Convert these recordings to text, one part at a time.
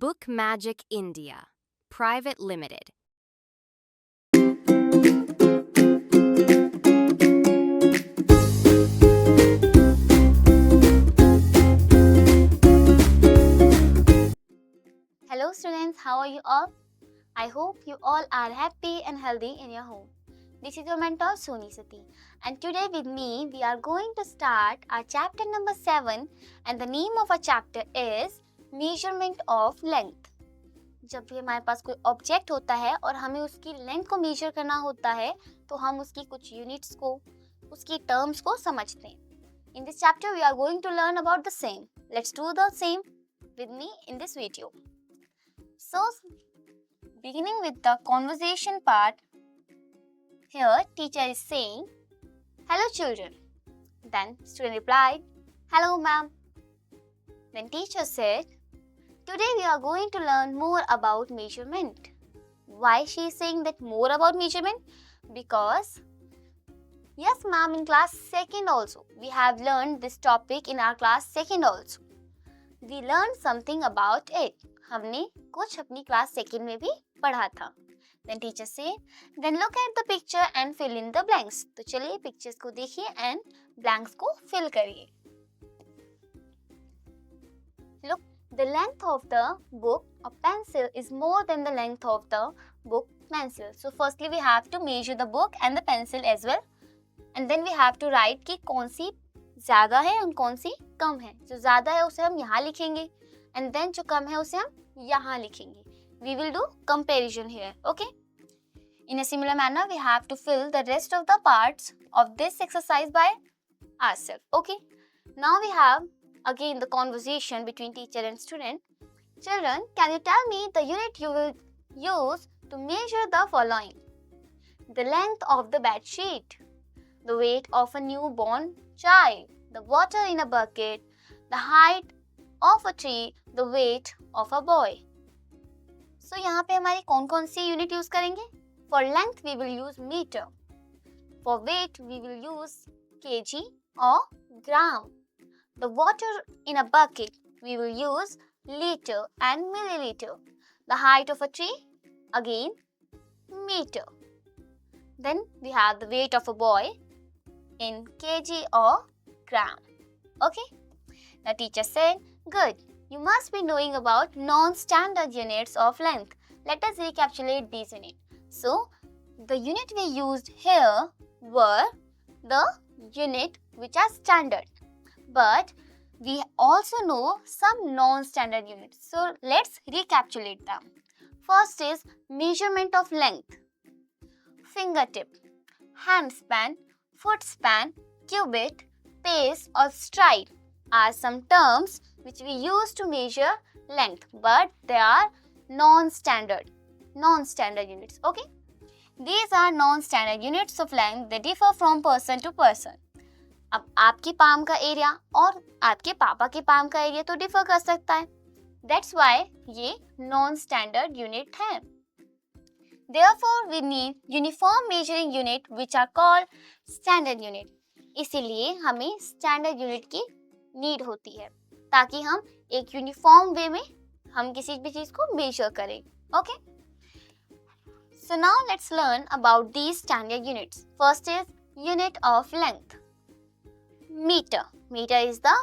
Book Magic India, Private Limited. Hello students, how are you all? I hope you all are happy and healthy in your home. This is your mentor Soni Sati, and today with me we are going to start our chapter number 7, and the name of our chapter is measurement of length. जब भी हमारे पास कोई object होता है और हमें उसकी length को मेजर करना होता है तो हम उसकी कुछ यूनिट्स को, उसकी टर्म्स को समझते हैं. In this chapter we are going to learn about the same. Let's do the same with me in this video. So, beginning with the conversation part, here teacher is saying, "Hello children." Then student replied, "Hello ma'am." Then teacher said, "Today we are going to learn more about measurement." Why she is saying that more about measurement? Because, yes ma'am, in class 2nd also, we have learned this topic in our class 2nd also. We learned something about it. हमने कुछ अपनी class 2nd में भी पढ़ा था. Then teacher said, "Then look at the picture and fill in the blanks." तो चलिए pictures को देखिए and blanks को fill करिए. Look, the length of the book of pencil is more than the length of the book pencil. So firstly we have to measure the book and the pencil as well. And then we have to write कि कौन सी ज़्यादा है और कौन सी कम है. जो ज़्यादा है उसे हम यहाँ लिखेंगे and then जो कम है उसे हम यहाँ लिखेंगे. We will do comparison here, okay? In a similar manner, we have to fill the rest of the parts of this exercise by ourselves, okay? Now we have again the conversation between teacher and student. Children, can you tell me the unit you will use to measure the following? The length of the bed sheet, the weight of a newborn child, the water in a bucket, the height of a tree, the weight of a boy. So यहाँ पे हमारी कौन कौन सी unit use करेंगे? For length we will use meter. For weight we will use kg or gram. The water in a bucket we will use liter and milliliter. The height of a tree, again meter. Then we have the weight of a boy in kg or gram. Okay? The teacher said, "Good. You must be knowing about non-standard units of length. Let us recapitulate these units." So, the unit we used here were the unit which are standard. But we also know some non-standard units. So, let's recapitulate them. First is measurement of length. Fingertip, hand span, foot span, cubit, pace or stride are some terms which we use to measure length, but they are non-standard units, okay? These are non-standard units of length. They differ from person to person. अब आपकी palm का area और आपके पापा के palm का area तो differ कर सकता है. That's why ये non-standard unit है. Therefore, we need uniform measuring unit which are called standard unit. इसीलिए हमें standard unit की नीड होती है ताकि हम एक यूनिफॉर्म वे में हम किसी भी चीज को मेजर करें. Okay? So now let's learn about these standard units. First is unit of length. Meter. Meter is the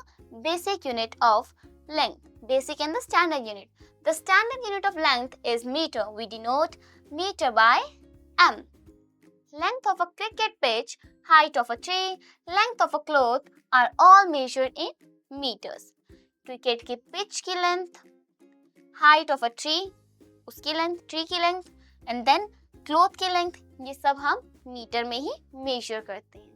basic unit of length. Basic and the standard unit. The standard unit of length is meter. We denote meter by m. Length of a cricket pitch, height of a tree, length of a cloth are all measured in meters. Cricket की pitch की length, height of a tree, उसकी length, tree की length, and then cloth की length, ये सब हम metre में ही measure करते हैं.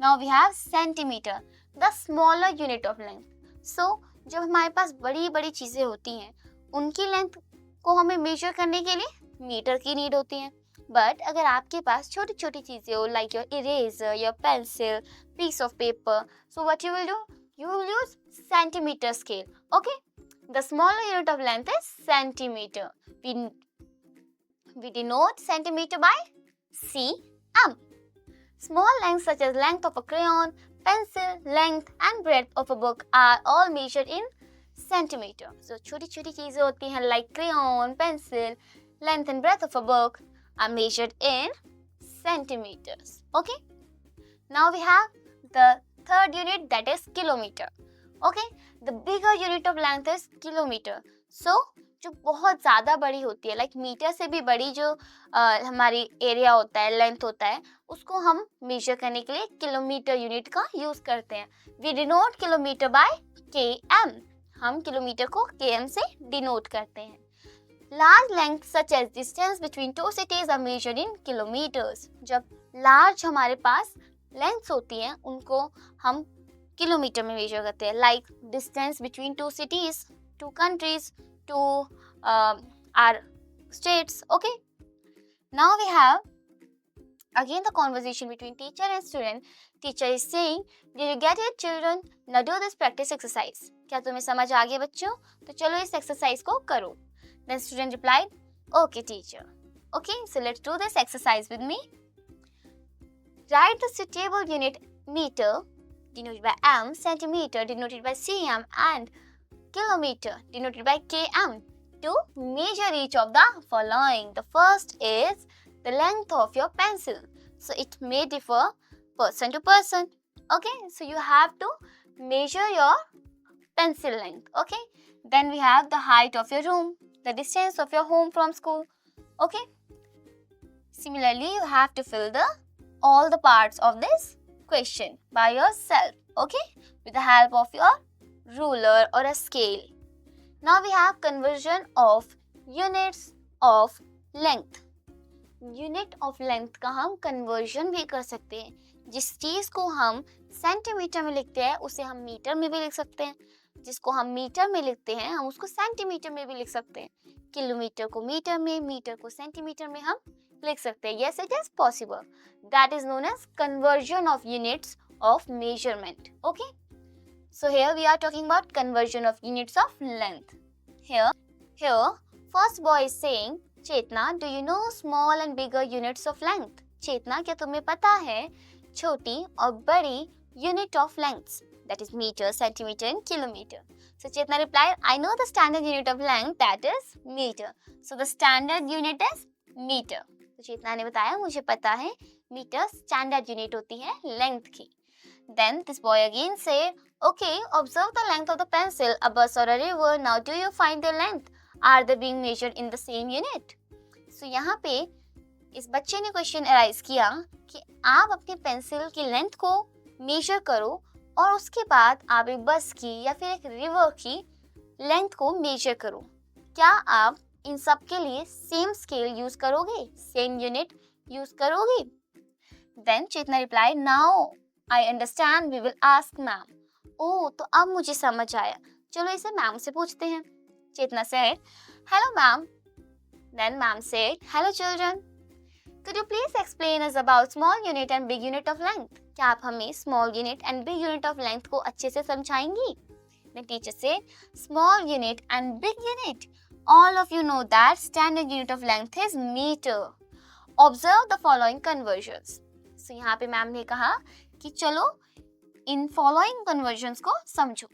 Now we have centimeter, the smaller unit of length. So जब हमारे पास बड़ी बड़ी चीजें होती हैं, उनकी length को हमें measure करने के लिए मीटर की नीड होती है. But अगर आपके पास छोटी छोटी चीजें हो, like your eraser, your pencil, piece of paper, so what you will do? You will use centimeter scale. Okay? The smaller unit of length is centimeter. We denote centimeter by cm. Small lengths such as length of a crayon, pencil, length and breadth of a book are all measured in centimeter. So छोटी छोटी चीजें होती हैं like crayon, pencil, length and breadth of a book are measured in centimeters. Okay. Now we have the third unit, that is kilometer. Okay. The bigger unit of length is kilometer. So जो बहुत ज़्यादा बड़ी होती है, like metre से भी बड़ी जो हमारी एरिया होता है, लेंथ होता है, उसको हम मेजर करने के लिए किलोमीटर यूनिट का यूज करते हैं. We denote kilometre by km. हम किलोमीटर को km से डिनोट करते हैं. Large length such as distance between two cities are measured in kilometres. जब लार्ज हमारे पास लेंथ्स होती हैं, उनको हम किलोमीटर में मेजर करते हैं, like distance between two cities, two countries, to our states. Okay. Now we have again the conversation between teacher and student. Teacher is saying, did you get it children? Now do this practice exercise. क्या तुम्हें समझ आ गया बच्चों? तो चलो इस exercise को करो. Then student replied, okay teacher. Okay, so let's do this exercise with me. Write the suitable unit meter denoted by m, centimeter denoted by cm, and kilometer denoted by km to measure each of the following. The first is the length of your pencil. So it may differ person to person. Okay, so you have to measure your pencil length. Okay, then we have the height of your room, the distance of your home from school. Okay, similarly you have to fill all the parts of this question by yourself. Okay, with the help of your ruler or a scale. Now we have conversion of units of length. Unit of length का हम conversion भी कर सकते हैं. जिस चीज को हम सेंटीमीटर में लिखते हैं उसे हम मीटर में भी लिख सकते हैं. जिसको हम मीटर में लिखते हैं हम उसको सेंटीमीटर में भी लिख सकते हैं. किलोमीटर को मीटर में, मीटर को सेंटीमीटर में हम लिख सकते हैं. Yes, it is possible. That is known as conversion of units of measurement. Okay. So here we are talking about conversion of units of length. Here, first boy is saying, Chetna, do you know small and bigger units of length? Chetna, क्या तुम्हें पता है छोटी और बड़ी unit of lengths? That is meter, centimeter and kilometer. So Chetna replied, I know the standard unit of length, that is meter. So the standard unit is meter. तो चेतना ने बताया मुझे पता है मीटर स्टैंडर्ड यूनिट होती है length की. Then this boy again said, okay, observe the length of the pencil, a bus or a river. Now do you find their length? Are they being measured in the same unit? So यहाँ पे इस बच्चे ने question arise किया कि आप अपनी pencil की लेंथ को मेजर करो और उसके बाद आप एक बस की या फिर एक रिवर की लेंथ को मेजर करो. क्या आप इन सब के लिए सेम स्केल यूज करोगे, सेम यूनिट यूज करोगे? Then Chetna reply, now I understand, we will ask ma'am. Oh, तो अब मुझे समझ आया, चलो इसे मैम से पूछते हैं. चेतना said, hello ma'am. Then ma'am said, hello children. Could you please explain us about small unit and big unit of length? क्या आप हमें small unit and big unit of length को अच्छे से समझाएंगी? The teacher said, small unit and big unit. All of you know that standard unit of length is meter. Observe the following conversions. So यहाँ पे ma'am ने कहा कि चलो इन following conversions को समझो.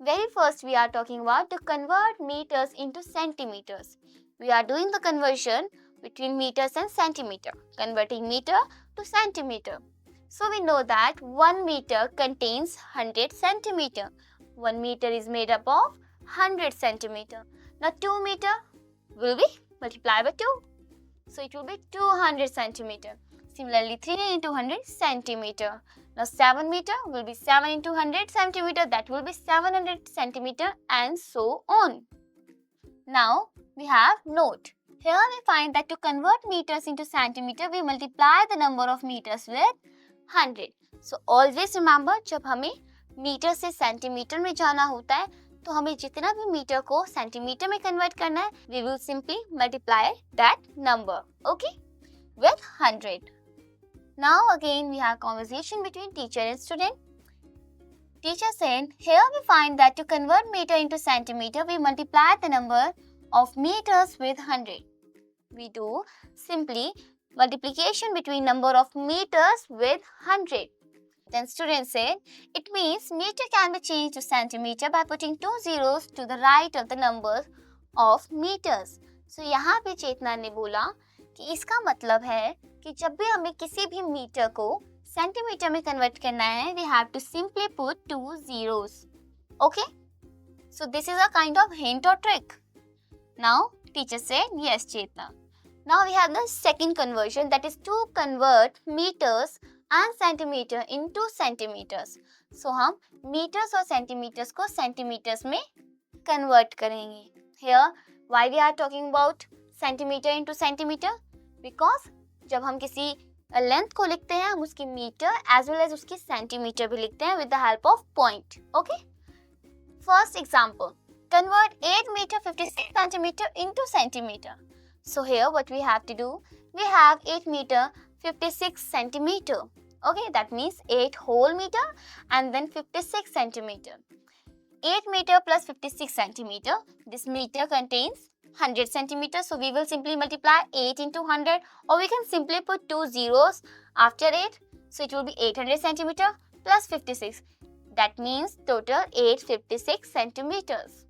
Very first we are talking about to convert meters into centimeters. We are doing the conversion between meters and centimeter, converting meter to centimeter. So we know that 1 meter contains 100 centimeter. 1 meter is made up of 100 centimeter. Now 2 meter will be multiplied by 2. So it will be 200 centimeter. Similarly 3 into 100 centimeter. Now 7 meter will be 7 into 100 centimeter. That will be 700 centimeter and so on. Now we have note. Here we find that to convert meters into centimeter, we multiply the number of meters with 100. So always remember, जब हमें metre से centimetre में जाना होता है तो हमें जितना भी मीटर को सेंटीमीटर में कन्वर्ट करना है, we will simply multiply that number, okay, with 100. Now again we have conversation between teacher and student. Teacher said, here we find that to convert meter into centimeter, we multiply the number of meters with 100. We do simply multiplication between number of meters with 100. Then student said, it means meter can be changed to centimeter by putting 2 zeros to the right of the number of meters. So यहाँ पे चेतना ने बोला कि इसका मतलब है कि जब भी हमें किसी भी मीटर को सेंटीमीटर में कन्वर्ट करना है, we have to simply put 2 zeros. Okay? So this is a kind of hint or trick. Now teacher said, yes Chetna. Now we have the second conversion, that is to convert meters and centimeter into centimeters. So हम meters और centimeters को centimeters में convert करेंगे. Here why we are talking about centimeter into centimeter? Because जब हम किसी length को लिखते हैं हम उसकी meter as well as उसकी centimeter भी लिखते हैं with the help of point. Okay? First example, convert 8 meter 56 centimeter into centimeter. So here what we have to do, we have 8 meter 56 centimeter. Okay, that means 8 whole meter and then 56 centimeter. 8 meter plus 56 centimeter, this meter contains 100 centimeters. So we will simply multiply 8 into 100, or we can simply put 2 zeros after 8. So it will be 800 centimeter plus 56. That means total 856 centimeters.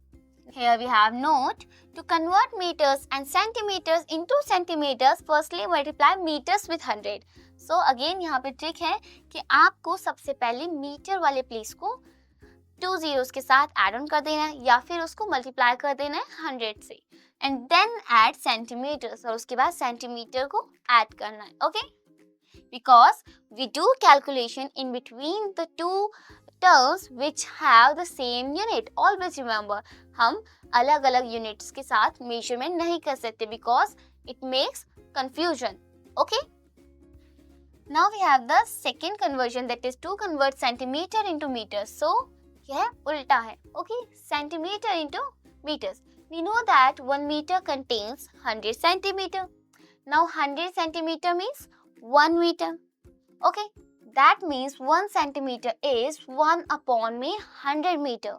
Here we have note, to convert meters and centimeters into centimeters, firstly multiply meters with 100. So again यहाँ पे trick है कि आपको सबसे पहले metre वाले place को 2 zeros के साथ ऐड ऑन कर देना है या फिर उसको मल्टीप्लाई कर देना है 100 से एंड देन ऐड सेंटीमीटर्स और उसके बाद सेंटीमीटर को ऐड करना है. Okay, because we do calculation in between the two terms which have the same unit. Always remember, हम अलग अलग units के साथ measurement नहीं कर सकते because it makes confusion. Okay? Now we have the second conversion, that is to convert centimeter into meters. So यह उल्टा है. Okay? Centimeter into meters. We know that 1 meter contains 100 centimeter. Now 100 centimeter means 1 meter. Okay? That means 1 centimeter is 1 upon 100 meter.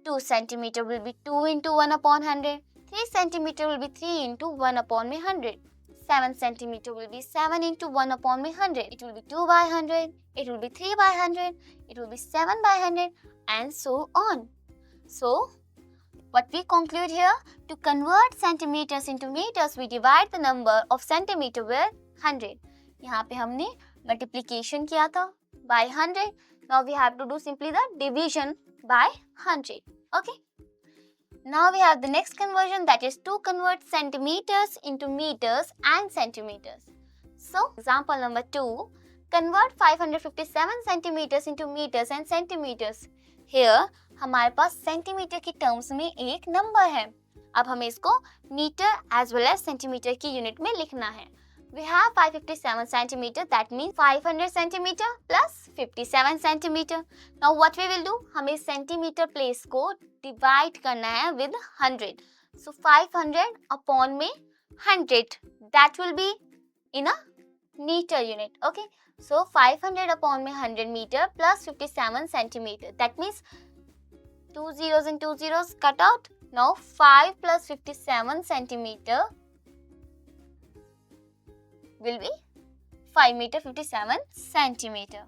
2 centimeter will be 2 into 1 upon 100. 3 centimeter will be 3 into 1 upon 100. 7 centimeter will be 7 into 1 upon 100. It will be 2 by 100. It will be 3 by 100. It will be 7 by 100 and so on. So, what we conclude here, to convert centimeters into meters, we divide the number of centimeter with 100. यहाँ पे हमने multiplication किया था by 100. Now we have to do simply the division by 100. Okay. Now we have the next conversion, that is to convert centimeters into meters and centimeters. So example number 2, convert 557 centimeters into meters and centimeters. Here हमारे पास centimeter की terms में एक number है. अब हमें इसको meter as well as centimeter की unit में लिखना है. We have 557 centimeter, that means 500 centimeter plus 57 centimeter. Now what we will do, हमें centimeter place को divide करना है with 100. So 500 upon में 100, that will be in a meter unit. Okay, so 500 upon में 100 meter plus 57 centimeter. That means 2 zeros and 2 zeros cut out. Now 5 plus 57 centimeter will be 5 meter 57 centimeter.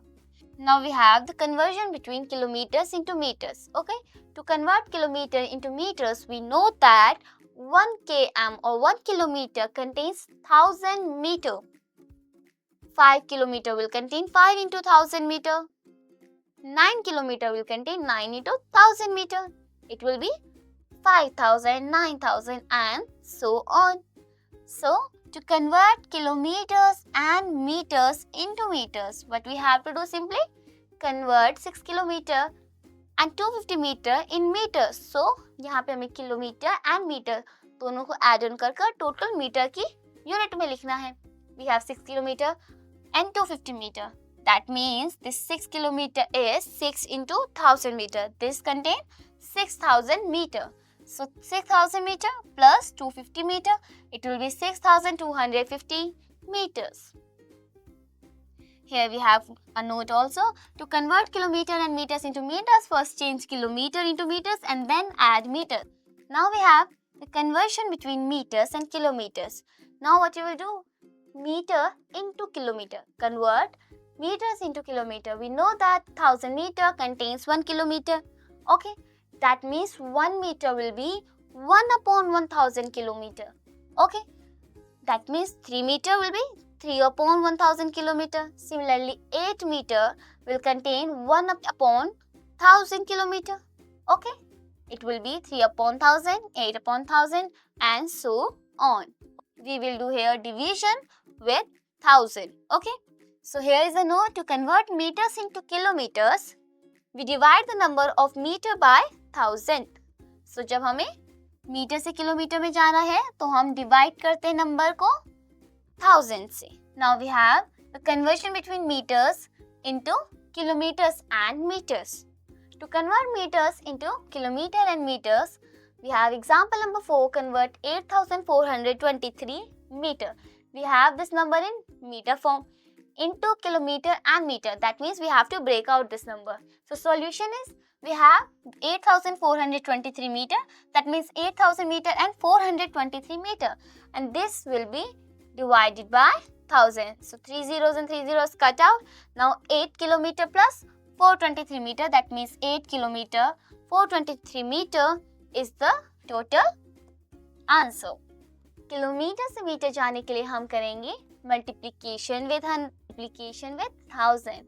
Now we have the conversion between kilometers into meters. Okay, to convert kilometer into meters, we know that 1 km or 1 kilometer contains 1000 meter. 5 kilometer will contain 5 into 1000 meter. 9 kilometer will contain 9 into 1000 meter. It will be 5000, 9000 and so on. So to convert kilometers and meters into meters, what we have to do, simply convert 6 kilometer and 250 meter in meters. So यहाँ पे हमें kilometer and meter दोनों को add on कर total meter की unit में लिखना है. We have 6 kilometer and 250 meter. That means this 6 kilometer is 6 into 1000 meter. This contains 6000 meter. So 6000 meter plus 250 meter, it will be 6250 meters. Here we have a note also, to convert kilometer and meters into meters, first change kilometer into meters and then add meter. Now we have the conversion between meters and kilometers. Now what you will do? Meter into kilometer. Convert meters into kilometer. We know that 1000 meter contains 1 kilometer. Okay, that means 1 meter will be 1 upon 1000 kilometer. Okay, that means 3 meter will be 3 upon 1000 kilometer. Similarly, 8 meter will contain 1 upon 1000 kilometer. Okay, it will be 3 upon 1000, 8 upon 1000 and so on. We will do here division with 1000. Okay, so here is a note: to convert meters into kilometers, we divide the number of meter by 1000. So जब हमें metre से kilometre में जाना है तो हम divide करते हैं नंबर को 1000 से. Now we have the conversion between meters into kilometers and meters. To convert meters into kilometer and meters, we have example number 4, convert 8423 meter. We have this number in meter form into kilometer and meter. That means we have to break out this number. So solution is, we have 8423 meter. That means 8000 meter and 423 meter. And this will be divided by 1000. So 3 zeros and 3 zeros cut out. Now 8 kilometer plus 423 meter. That means 8 kilometer 423 meter is the total answer. Kilometre से metre जाने के लिए हम करेंगे multiplication with 1000.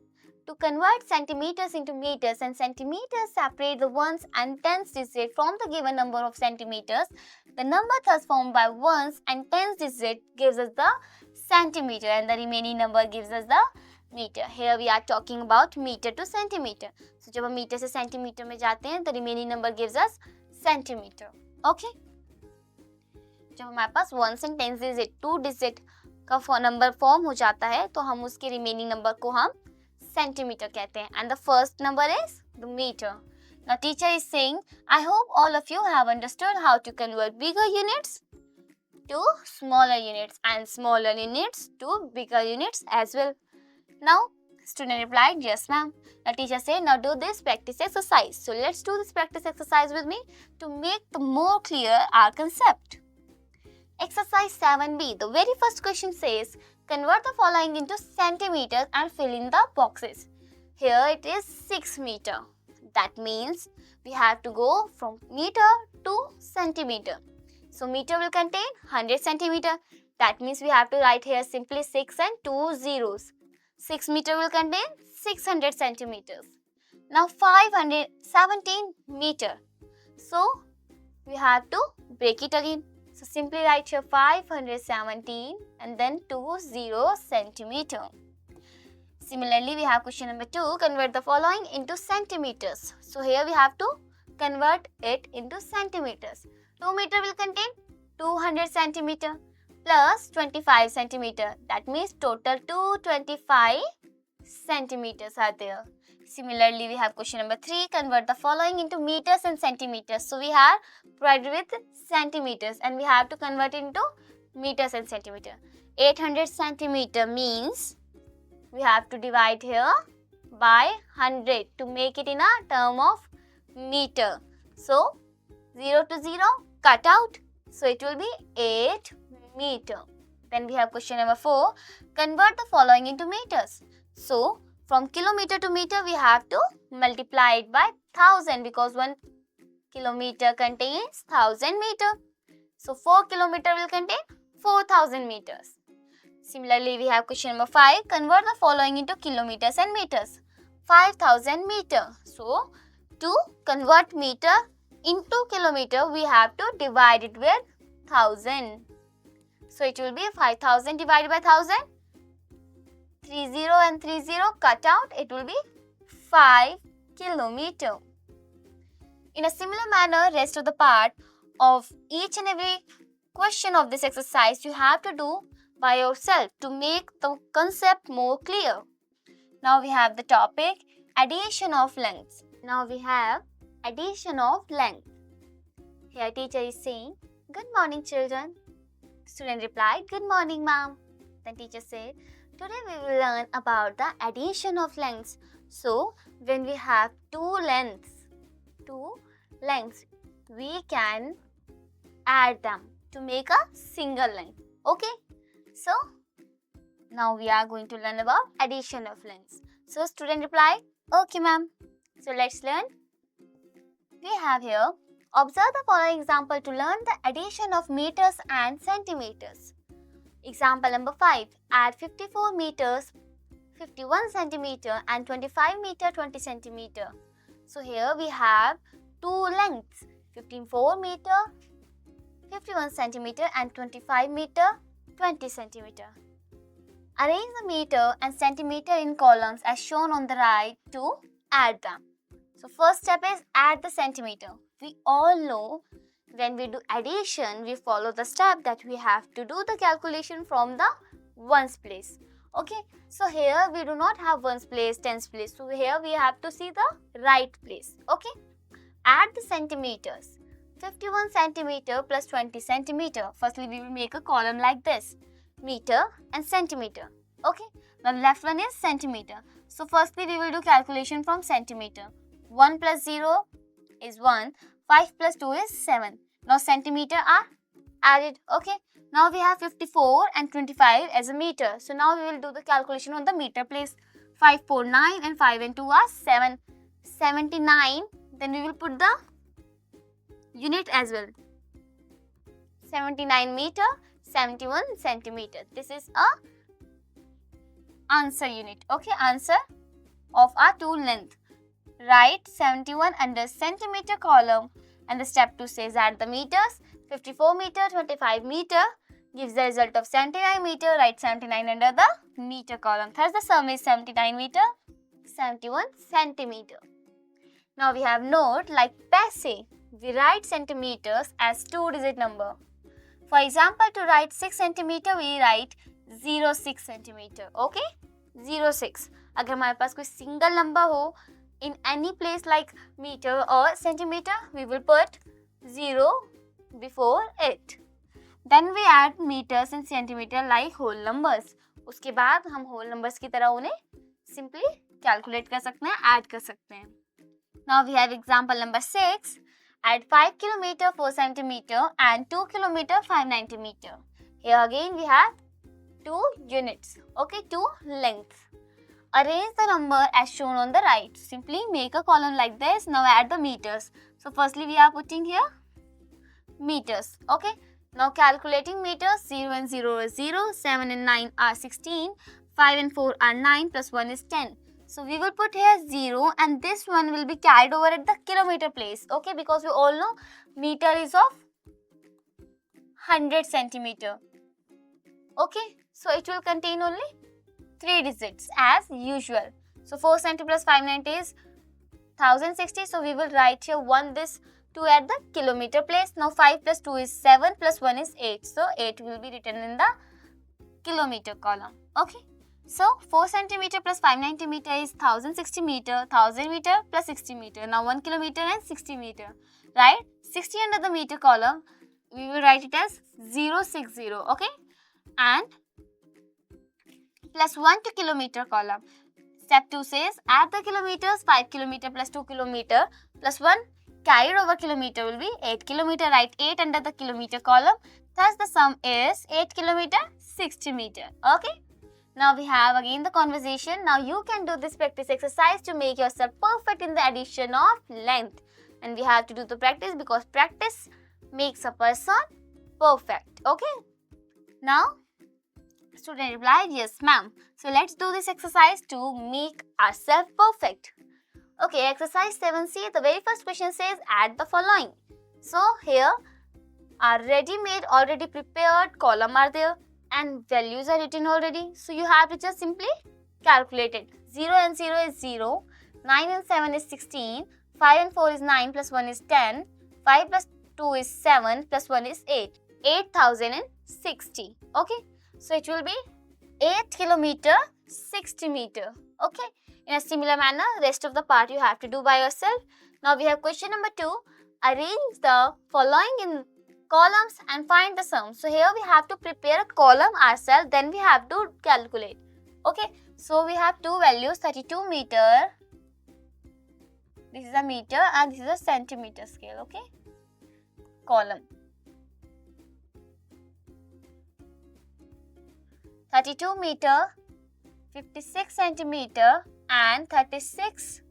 To convert centimeters into meters and centimeters separate the ones and tens digit from the given number of centimeters, the number thus formed by ones and tens digit gives us the centimeter and the remaining number gives us the meter. Here we are talking about meter to centimeter. So जब हम meter से centimeter में जाते हैं the remaining number gives us centimeter. Okay? जब हमारे पास ones and tens digit 2 digit का number form हो जाता है तो हम उसके रिमेनिंग नंबर को हम सेंटीमीटर कहते हैं. And the first number is the metre. Now teacher is saying, I hope all of you have understood how to convert bigger units to smaller units and smaller units to bigger units as well. Now student replied, yes ma'am. The teacher said, now do this practice exercise. So let's do this practice exercise with me to make the more clear our concept. Exercise 7b. The very first question says, convert the following into centimeters and fill in the boxes. Here it is 6 meter. That means we have to go from meter to centimeter. So meter will contain 100 centimeter. That means we have to write here simply 6 and 2 zeros. 6 meter will contain 600 centimeters. Now 517 meter. So we have to break it again. So simply write here 517 and then 20 centimeter. Similarly, we have question number 2, convert the following into centimeters. So here we have to convert it into centimeters. 2 meter will contain 200 centimeter plus 25 centimeter. That means total 225 centimeters are there. Similarly, we have question number 3, convert the following into meters and centimeters. So we have provided with centimeters and we have to convert it into meters and centimeter. 800 centimeter means we have to divide here by 100 to make it in a term of meter. So 0 to 0 cut out. So it will be 8 meter. Then we have question number 4, convert the following into meters. So from kilometer to meter we have to multiply it by 1000 because 1 kilometer contains 1000 meter. So 4 kilometer will contain 4000 meters. Similarly, we have question number 5, convert the following into kilometers and meters. 5000 meter. So to convert meter into kilometer we have to divide it with 1000. So it will be 5000 divided by 1000. 30 and 30 cut out, it will be 5 kilometer. In a similar manner, rest of the part of each and every question of this exercise you have to do by yourself to make the concept more clear. Now we have the topic addition of lengths. Now we have addition of length. Here teacher is saying, good morning children. Student replied, good morning ma'am. Then teacher said, today we will learn about the addition of lengths. So when we have two lengths, we can add them to make a single length. Okay? So Now we are going to learn about addition of lengths. So student replied, okay ma'am. So let's learn. We have here, observe the following example to learn the addition of meters and centimeters. Example number 5. Add 54 meters, 51 centimeter and 25 meter, 20 centimeter. So here we have two lengths, 54 meter, 51 centimeter and 25 meter, 20 centimeter. Arrange the meter and centimeter in columns as shown on the right to add them. So first step is add the centimeter. We all know when we do addition, we follow the step that we have to do the calculation from the ones place. Okay, so here we do not have ones place, tens place. So here we have to see the right place. Okay, add the centimeters. 51 centimeter plus 20 centimeter. Firstly, we will make a column like this. Meter and centimeter. Okay, now the left one is centimeter. So firstly, we will do calculation from centimeter. 1 plus 0 is 1. 5 plus 2 is 7. Now centimeter are added. Okay, now we have 54 and 25 as a meter. So now we will do the calculation on the meter place. 5, 4, 9 and 5 and 2 are 7. 79. Then we will put the unit as well. 79 meter, 71 centimeter. This is a answer unit. Okay, answer of our tool length. Write 71 under centimeter column and the step 2 says add the meters. 54 meter, 25 meter gives the result of 79 meter. Write 79 under the meter column. Thus the sum is 79 meter, 71 centimeter. Now we have note like paise. We write centimeters as 2-digit number. For example, to write 6 centimeter, we write 06 centimeter. Okay, 06. अगर हमारे पास कोई single number हो in any place like meter or centimeter, we will put 0 before it. Then we add meters and centimeter like whole numbers. उसके बाद हम whole numbers की तरह उन्हें simply calculate कर सकते हैं, add कर सकते हैं. Now we have example number 6. Add 5 km 4 cm and 2 km 5 cm. Here again we have 2 units. Okay, 2 lengths. Arrange the number as shown on the right. Simply make a column like this. Now add the meters. So firstly we are putting here meters. Okay. Now calculating meters. 0 and 0 is 0. 7 and 9 are 16. 5 and 4 are 9 plus 1 is 10. So we will put here 0 and this one will be carried over at the kilometer place. Okay, because we all know meter is of 100 centimeter. Okay, so it will contain only 3 digits as usual. So 4 centi plus 590 is 1060. So we will write here 1 this 2 at the kilometer place. Now 5 plus 2 is 7 plus 1 is 8. So 8 will be written in the kilometer column. Okay. So 4 centimeter plus 590 meter is 1060 meter, 1000 meter plus 60 meter. Now 1 kilometer and 60 meter. Right? 60 under the meter column, we will write it as 060. Okay? And plus 1 to kilometer column. Step 2 says add the kilometers. 5 kilometer plus 2 kilometer plus 1 carried over kilometer will be 8 kilometer. Write 8 under the kilometer column. Thus the sum is 8 kilometer 60 meter. Okay? Now we have again the conversation. Now you can do this practice exercise to make yourself perfect in the addition of length. And we have to do the practice because practice makes a person perfect. Okay? Now, student replied, yes ma'am. So let's do this exercise to make ourselves perfect. Okay, exercise 7C. The very first question says add the following. So here our ready-made, already prepared column are there. And values are written already. So you have to just simply calculate it. 0 and 0 is 0. 9 and 7 is 16. 5 and 4 is 9 plus 1 is 10. 5 plus 2 is 7 plus 1 is 8. 8060. Okay. So it will be 8 kilometer 60 meter. Okay. In a similar manner, rest of the part you have to do by yourself. Now we have question number 2. Arrange the following in columns and find the sum. So here we have to prepare a column ourselves, then we have to calculate. Okay, so we have two values, 32 meter, this is a meter and this is a centimeter scale. Okay, column 32 meter, 56 centimeter and 36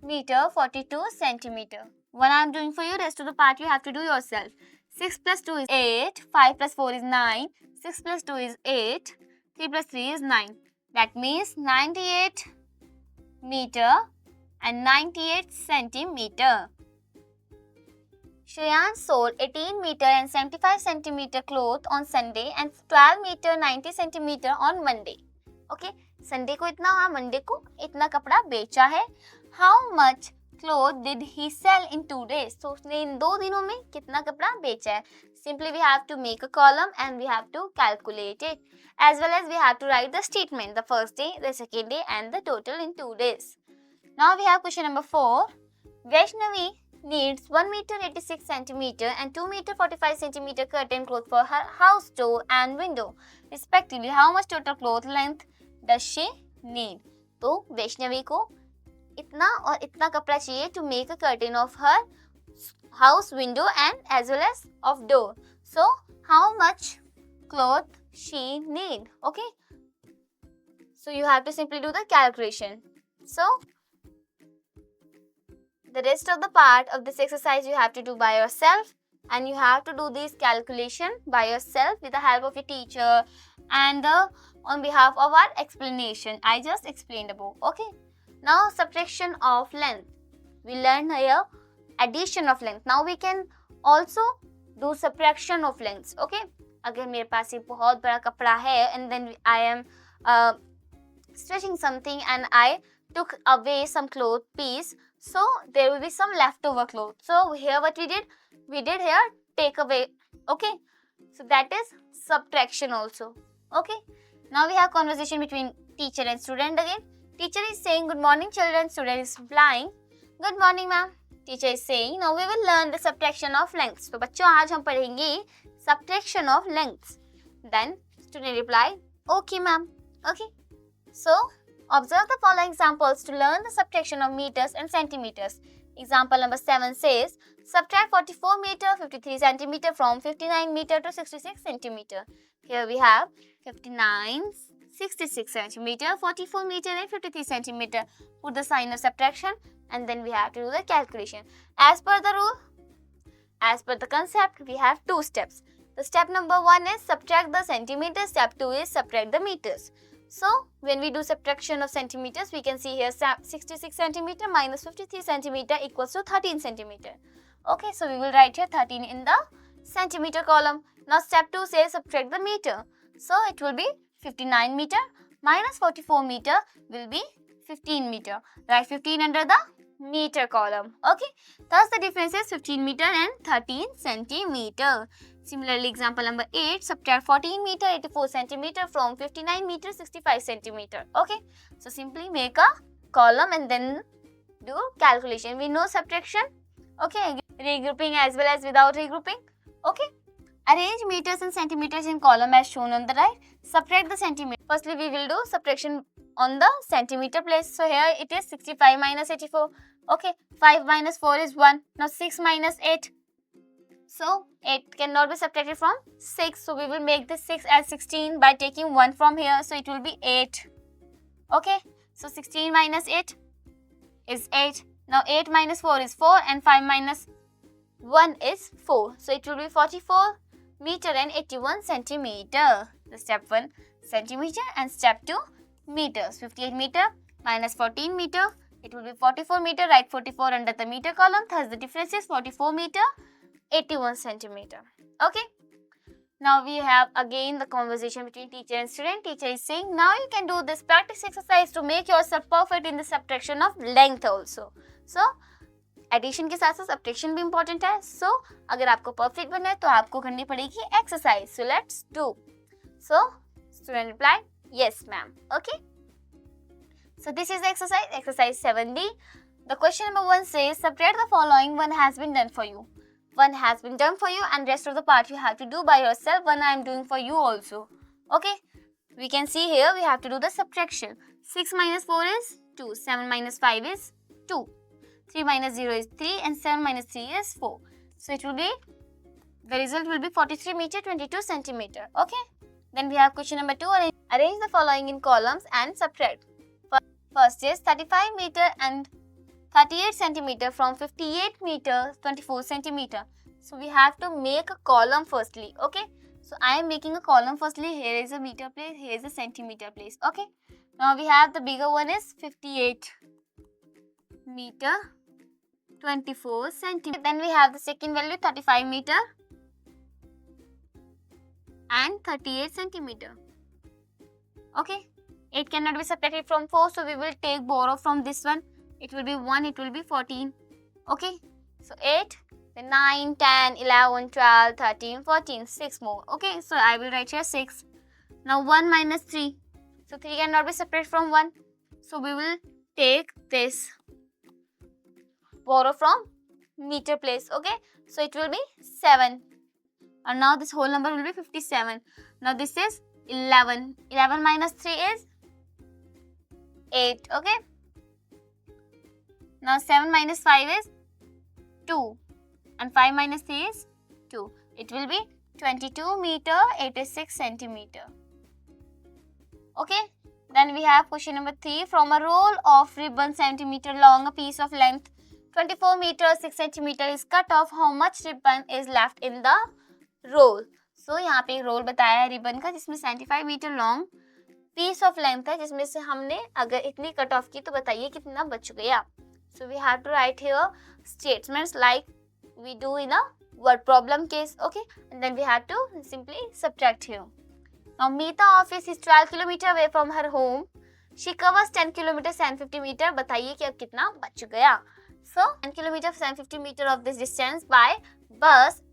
meter, 42 centimeter. One I am doing for you, rest of the part you have to do yourself. 6 plus 2 is 8, 5 plus 4 is 9, 6 plus 2 is 8, 3 plus 3 is 9. That means 98 meter and 98 centimeter. Shreyan sold 18 meter and 75 centimeter cloth on Sunday and 12 meter 90 centimeter on Monday. Okay, Sunday को इतना और Monday को इतना कपड़ा बेचा है. How much cloth did he sell in 2 days? तो उसने इन 2 दिनों में कितना कपड़ा बेचा है? Simply we have to make a column and we have to calculate it. As well as we have to write the statement, the first day, the second day and the total in 2 days. Now we have question number 4. Vaishnavi needs 1 meter 86 centimeter and 2 meter 45 centimeter curtain cloth for her house door and window. Respectively, how much total cloth length does she need? तो वैष्णवी को इतना और इतना कपड़ा चाहिए to make a curtain of her house window and as well as of door. So, how much cloth she need? Okay. So, you have to simply do the calculation. So, the rest of the part of this exercise you have to do by yourself and you have to do this calculation by yourself with the help of your teacher and on behalf of our explanation I just explained above. Okay. Now subtraction of length. We learned here addition of length. Now we can also do subtraction of lengths. Okay. अगर मेरे पास एक बहुत बड़ा कपड़ा है and then I am stretching something and I took away some cloth piece. So there will be some leftover cloth. So here what we did here take away. Okay. So that is subtraction also. Okay. Now we have conversation between teacher and student again. Teacher is saying good morning children. Student is replying good morning ma'am. Teacher is saying now we will learn the subtraction of lengths. तो बच्चों आज हम पढ़ेंगे subtraction of lengths. Then student replied okay ma'am. Okay. So observe the following examples to learn the subtraction of meters and centimeters. Example number 7 says, subtract 44 meter 53 centimeter from 59 meter to 66 centimeter. Here we have 59, 66 centimeter, 44 meter and 53 centimeter. Put the sign of subtraction and then we have to do the calculation. As per the rule, as per the concept, we have 2 steps. The step number 1 is subtract the centimeters, step 2 is subtract the meters. So, when we do subtraction of centimeters, we can see here 66 centimeter minus 53 centimeter equals to 13 centimeter. Okay, so we will write here 13 in the centimeter column. Now, step 2 says subtract the meter. So, it will be 59 meter minus 44 meter will be 15 meter. Write 15 under the meter column. Okay, thus the difference is 15 meter and 13 centimeter. Similarly, example number 8, subtract 14 meter 84 centimeter from 59 meter 65 centimeter. Okay, so simply make a column and then do calculation. We know subtraction. Okay, regrouping as well as without regrouping. Okay, arrange meters and centimeters in column as shown on the right. Subtract the centimeter. Firstly, we will do subtraction on the centimeter place. So here it is 65 minus 84. Okay, 5 minus 4 is 1. Now 6 minus 8. So, 8 cannot be subtracted from 6. So, we will make this 6 as 16 by taking 1 from here. So, it will be 8. Okay. So, 16 minus 8 is 8. Now, 8 minus 4 is 4 and 5 minus 1 is 4. So, it will be 44 meter and 81 centimeter. The step 1 centimeter and step 2 meters. 58 meter minus 14 meter. It will be 44 meter. Write 44 under the meter column. Thus, the difference is 44 meter. 81 centimeter. Okay. Now we have again the conversation between teacher and student. Teacher is saying now you can do this practice exercise to make yourself perfect in the subtraction of length also. So addition के साथ साथ subtraction भी important है. So अगर आपको perfect बनना है तो आपको करनी पड़ेगी exercise. So let's do. So student replied yes ma'am. Okay. So this is the exercise 7D. The question number 1 says subtract the following. One has been done for you. One has been done for you and rest of the part you have to do by yourself. One I am doing for you also. Okay. We can see here we have to do the subtraction. 6 minus 4 is 2. 7 minus 5 is 2. 3 minus 0 is 3 and 7 minus 3 is 4. So it will be, the result will be 43 meter 22 centimeter. Okay. Then we have question number 2. Arrange the following in columns and subtract. First is 35 meter and 38 centimeter from 58 meter 24 centimeter. So we have to make a column firstly. Okay. So I am making a column firstly. Here is a meter place. Here is a centimeter place. Okay. Now we have the bigger one is 58 meter 24 centimeter. Then we have the second value 35 meter and 38 centimeter. Okay. 8 cannot be subtracted from 4. So we will take borrow from this one. It will be 1. It will be 14. Okay. So 8. Then 9, 10, 11, 12, 13, 14. 6 more. Okay. So I will write here 6. Now 1 minus 3. So 3 cannot be separated from 1. So we will take this. Borrow from meter place. Okay. So it will be 7. And now this whole number will be 57. Now this is 11. 11 minus 3 is 8. Okay. Now 7 minus 5 is 2. And 5 minus 3 is 2. It will be 22 meter 86 centimeter. Okay. Then we have question number 3. From a roll of ribbon centimeter long, a piece of length 24 meter 6 centimeter is cut off. How much ribbon is left in the roll? So यहाँ पे एक role बताया है ribbon का जिसमें 75 metre long piece of length है जिसमें से हमने अगर इतनी कट ऑफ की तो बताइए कितना बच गया. So we have to write here statements like we do in a word problem case. Okay. And then we have to simply subtract here. Now Meeta office is 12 km away from her home. She covers 10 km and 50 meter. बताइए कि अब कितना बच गया. So 10 km and 50 meter of this distance by bus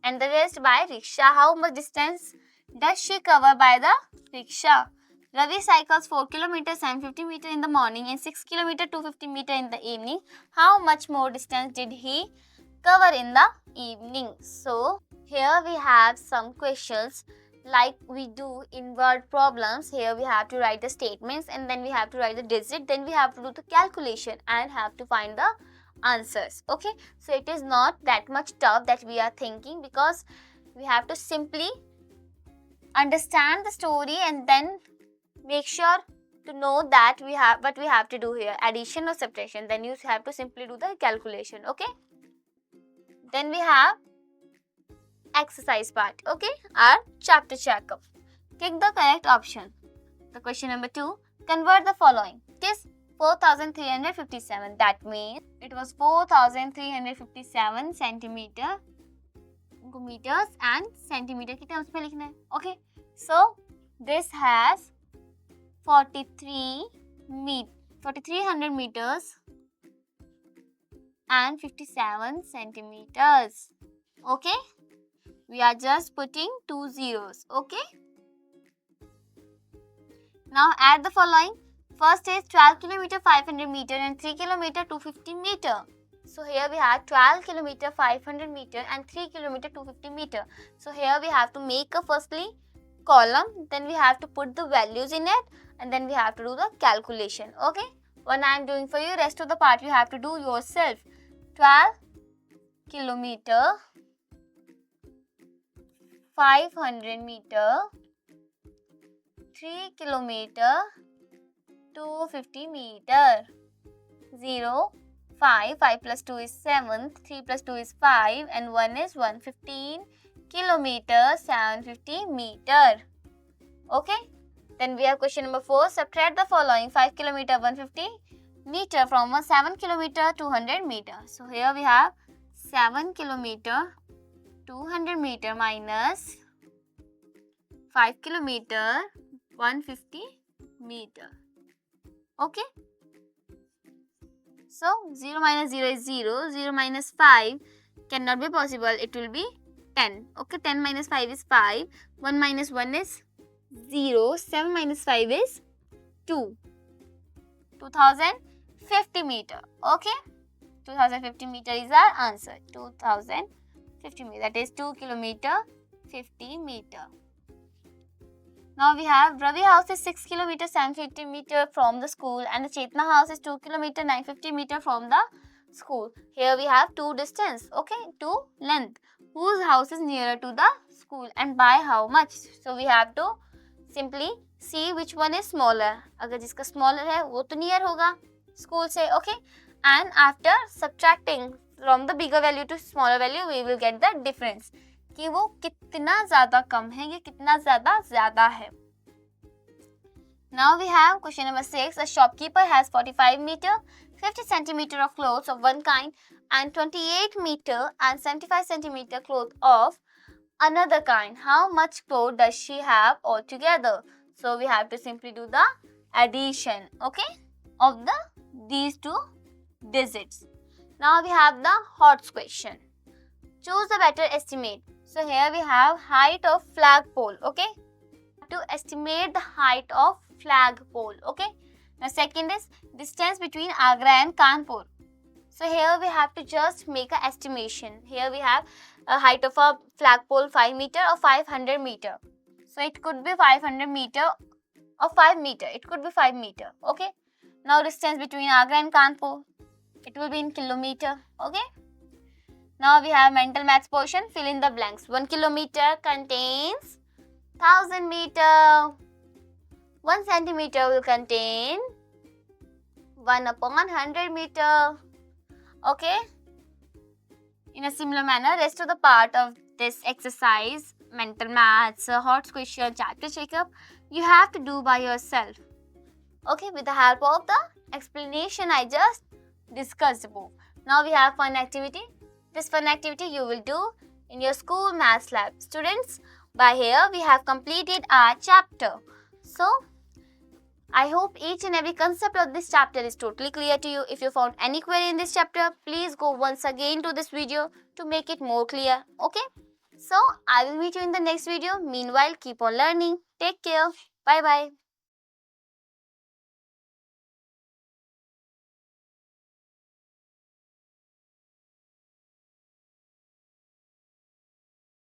and the rest by rickshaw. How much distance does she cover by the rickshaw? Ravi cycles 4 kilometers and 50 meter in the morning and 6 kilometer 250 meter in the evening. How much more distance did he cover in the evening? So here we have some questions like we do in word problems. Here we have to write the statements and then we have to write the digit. Then we have to do the calculation and have to find the answers. Okay. So it is not that much tough that we are thinking because we have to simply understand the story and then make sure to know that we have what we have to do here, addition or subtraction. Then you have to simply do the calculation. Okay. Then we have exercise part. Okay. Our chapter checkup. Click the correct option. The question number 2. Convert the following. It is 4,357. That means it was 4,357 centimeter meters and centimeter की terms में लिखना है. Okay. So this has 4,300 meters and 57 centimeters. Okay. We are just putting 2 zeros. Okay. Now add the following. First is 12 km 500 meter and 3 km 250 meter. So here we have 12 km 500 meter and 3 km 250 meter. So here we have to make a firstly column, then we have to put the values in it and then we have to do the calculation. Okay. What I am doing for you, rest of the part you have to do yourself. 12 km 500 meter 3 km 250 meter. 0 5 plus 2 is 7, 3 plus 2 is 5 and 1 is 1. 15 kilometer 750 meter. Okay. Then we have question number 4. Subtract the following. 5 kilometer 150 meter from 7 kilometer 200 meter. So here we have 7 kilometer 200 meter minus 5 kilometer 150 meter. Okay. So 0 minus 0 is 0. 0 minus 5 cannot be possible. It will be 10. Okay. 10 minus 5 is 5. 1 minus 1 is 0. 7 minus 5 is 2. 2050 meter. Okay. 2050 meter is our answer. 2050 meter. That is 2 kilometer 50 meter. Now we have Ravi house is 6 km 750 meter from the school and the Chetna house is 2 km 950 meter from the school. Here we have two distance. Okay. Two length. Whose house is nearer to the school and by how much? So we have to Simply see which one is smaller. अगर जिसका smaller है वो तो near होगा school से, okay? And after subtracting from the bigger value to smaller value, we will get the difference कि वो कितना ज़्यादा कम है या कितना ज़्यादा है. Now we have question number 6. A shopkeeper has 45 meter, 50 centimeter of clothes of one kind and 28 meter and 75 centimeter cloth of another kind. How much cloth does she have altogether? So we have to simply do the addition, okay, of these two digits. Now we have the HOTS question. Choose the better estimate. So here we have height of flagpole, okay. To estimate the height of flagpole, okay. Now second is distance between Agra and Kanpur. So here we have to just make an estimation. Here we have a height of a flagpole 5 meter or 500 meter. So it could be 500 meter or 5 meter. It could be 5 meter, okay. Now distance between Agra and Kanpur. It will be in kilometer, okay. Now we have mental maths portion. Fill in the blanks. 1 kilometer contains 1000 meter. 1 centimeter will contain 1 upon 100 meter. Okay. In a similar manner, rest of the part of this exercise, mental maths, HOTS question, chapter checkup, you have to do by yourself. Okay, with the help of the explanation I just discussed above. Now we have fun activity. This fun activity you will do in your school maths lab. Students, by here we have completed our chapter. So, I hope each and every concept of this chapter is totally clear to you. If you found any query in this chapter, please go once again to this video to make it more clear. Okay? So, I will meet you in the next video. Meanwhile, keep on learning. Take care. Bye-bye.